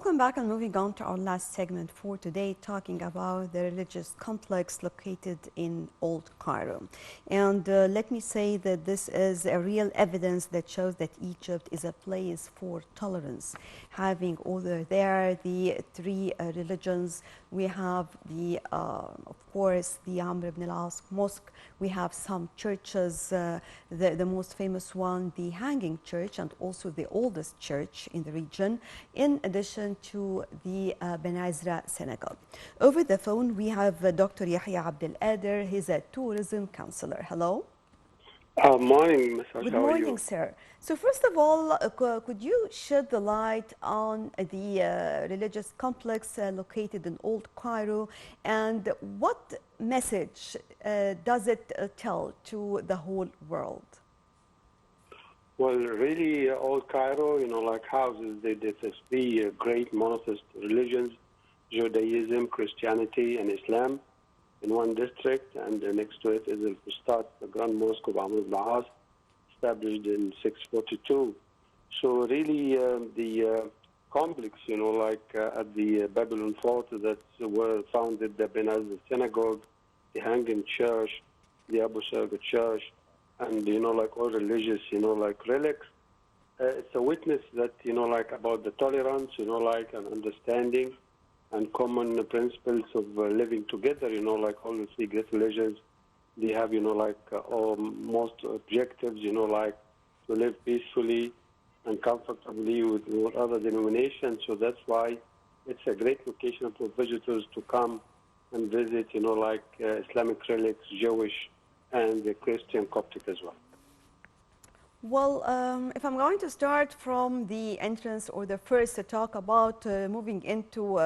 Welcome back and moving on to our last segment for today, talking about the religious complex located in Old Cairo. And let me say that this is a real evidence that shows that Egypt is a place for tolerance. Having over there the three religions, we have of course, the Amr ibn al-As Mosque. We have some churches, the most famous one, the Hanging Church, and also the oldest church in the region, in addition to the Ben Azra Synagogue. Over the phone, we have Dr. Yehya Abdul. He's a tourism counselor. Hello. Morning, Ms. Ash. Good How are morning, you? sir. So first of all, could you shed the light on the religious complex located in Old Cairo, and what message does it tell to the whole world? Well, really, Old Cairo, like houses, there's three great monotheist religions, Judaism, Christianity, and Islam, in one district, and next to it is Al-Fustat, the Grand Mosque of Amr ibn al-As, established in 642. So really, the complex, at the Babylon fort that were founded the Ben Azra Synagogue, the Hanging Church, the Abu Sarga Church, and, like all religious, like relics. It's a witness that, about the tolerance, and understanding and common principles of living together, like all the three great religions. They have, most objectives, like to live peacefully and comfortably with other denominations. So that's why it's a great location for visitors to come and visit, Islamic relics, Jewish, and the Christian Coptic as well. Well, if I'm going to start from the entrance or the first to talk about moving into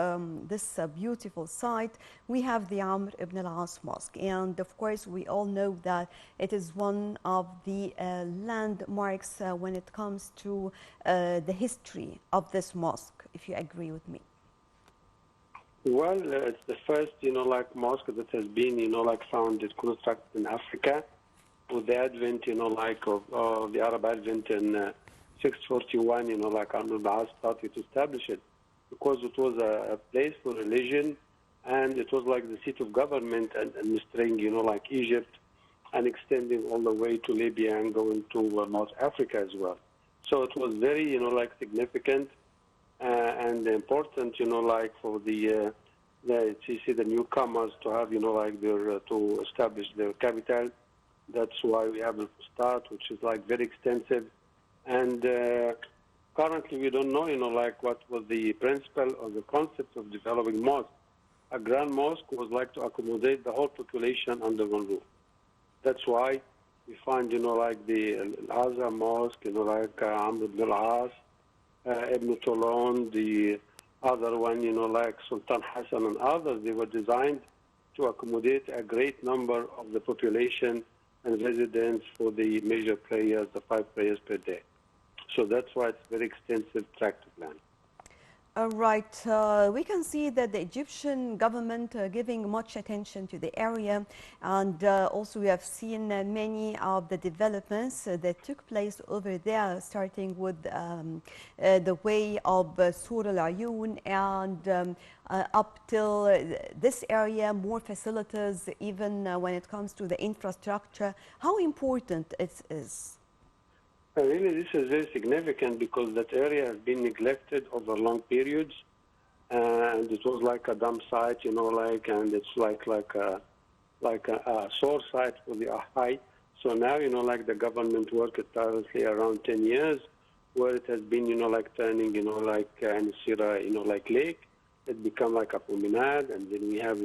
this beautiful site, we have the Amr ibn al-As Mosque. And of course, we all know that it is one of the landmarks when it comes to the history of this mosque, if you agree with me. Well, it's the first, mosque that has been, founded, constructed in Africa, with the advent, of the Arab advent in 641, Amr ibn al-As started to establish it, because it was a place for religion, and it was like the seat of government, and administering, Egypt, and extending all the way to Libya and going to North Africa as well. So it was very, significant and important, for the newcomers to have, to establish their capital. That's why we have a start, which is very extensive. And currently we don't know, what was the principle or the concept of developing mosque. A grand mosque was to accommodate the whole population under one roof. That's why we find, the Al-Azhar Mosque, Amr ibn al-As, Ibn Toulon, the other one, Sultan Hassan and others. They were designed to accommodate a great number of the population and residents for the major prayers, the 5 prayers per day. So that's why it's very extensive tract of land. Right. We can see that the Egyptian government giving much attention to the area, and also we have seen many of the developments that took place over there, starting with the way of Sur al-Ayun, and up till this area, more facilities, even when it comes to the infrastructure. How important it is? Really, this is very significant, because that area has been neglected over long periods, and it was like a dump site, and it's like a sore site for the Ahai. So now, the government worked tirelessly around 10 years, where it has been, turning, Anisira, lake. It become like a promenade, and then we have,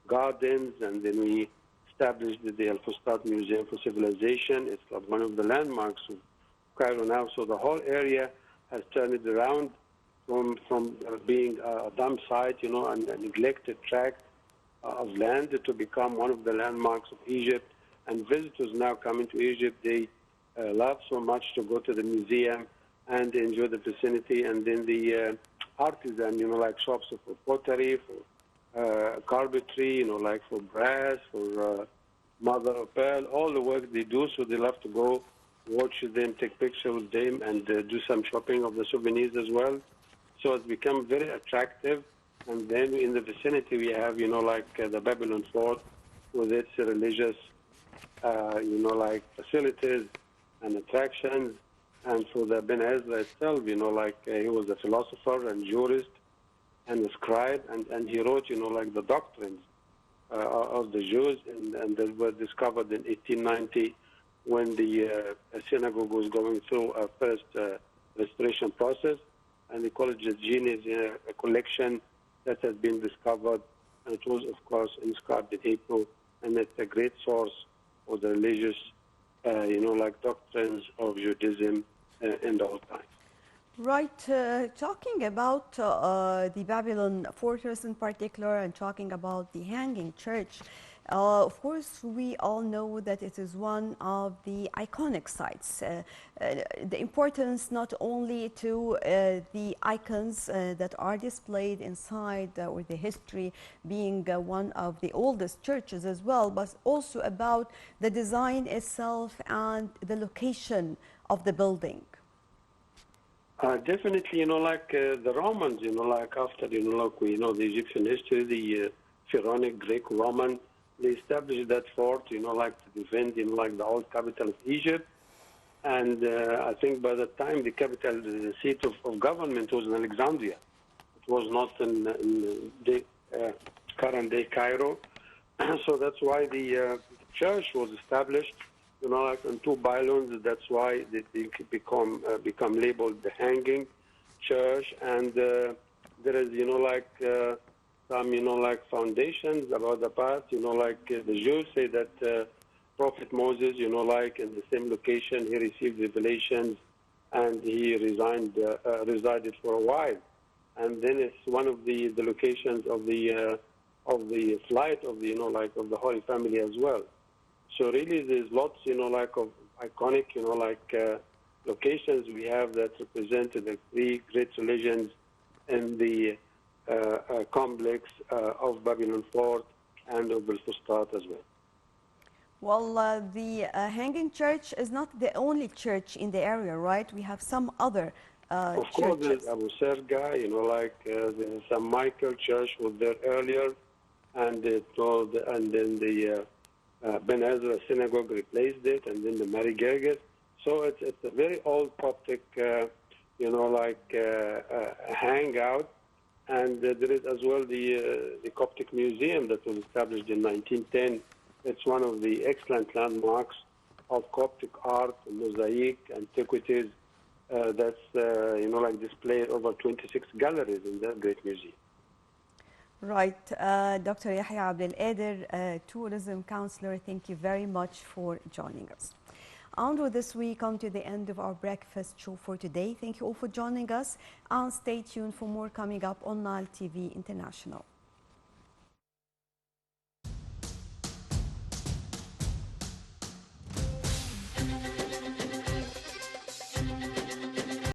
gardens, and then we established the Al-Fustat Museum for Civilization. It's one of the landmarks of Cairo now. So the whole area has turned it around from being a dump site, and a neglected tract of land, to become one of the landmarks of Egypt. And visitors now coming to Egypt, they love so much to go to the museum and enjoy the vicinity. And then the artisan, shops for pottery, for carpentry, for brass, for mother of pearl, all the work they do. So they love to go watch them, take pictures with them, and do some shopping of the souvenirs as well. So it's become very attractive. And then in the vicinity, we have, the Babylon Fort with its religious, facilities and attractions. And so the Ben Ezra itself, he was a philosopher and jurist and a scribe, and he wrote, the doctrines of the Jews, and they were discovered in 1890 when the synagogue was going through a first restoration process, and they call it the Genius collection that has been discovered, and it was, of course, inscribed in Hebrew, and it's a great source for the religious, doctrines of Judaism in the old times. Right, talking about the Babylon fortress in particular and talking about the Hanging Church, of course, we all know that it is one of the iconic sites. The importance not only to the icons that are displayed inside or the history being one of the oldest churches as well, but also about the design itself and the location of the building. Definitely, the Romans, after, we know the Egyptian history, the Pharaonic, Greco-Roman, they established that fort, to defend, the old capital of Egypt. And I think by the time the capital, the seat of government was in Alexandria. It was not in the current-day Cairo. So that's why the church was established, on two pylons. That's why they become labeled the Hanging Church. And there is, some, foundations about the past. The Jews say that Prophet Moses, in the same location, he received revelations, and he resided for a while. And then it's one of the locations of the flight of the, of the Holy Family as well. So really, there's lots, of iconic, locations we have that represent the three great religions in the complex of Babylon Fort and of Belfustat as well. Well, the Hanging Church is not the only church in the area, right? We have some other Of churches. course, there's Abu Serga, the St. Michael Church was there earlier, and then the Ben Ezra Synagogue replaced it, and then the Mary Gerges. So it's a very old Coptic, hangout. And there is as well the Coptic Museum that was established in 1910. It's one of the excellent landmarks of Coptic art, mosaic, antiquities. That's displayed over 26 galleries in that great museum. Right. Dr. Yehya Abdul, tourism counselor, thank you very much for joining us. And with this, we come to the end of our breakfast show for today. Thank you all for joining us, and stay tuned for more coming up on Nile TV International.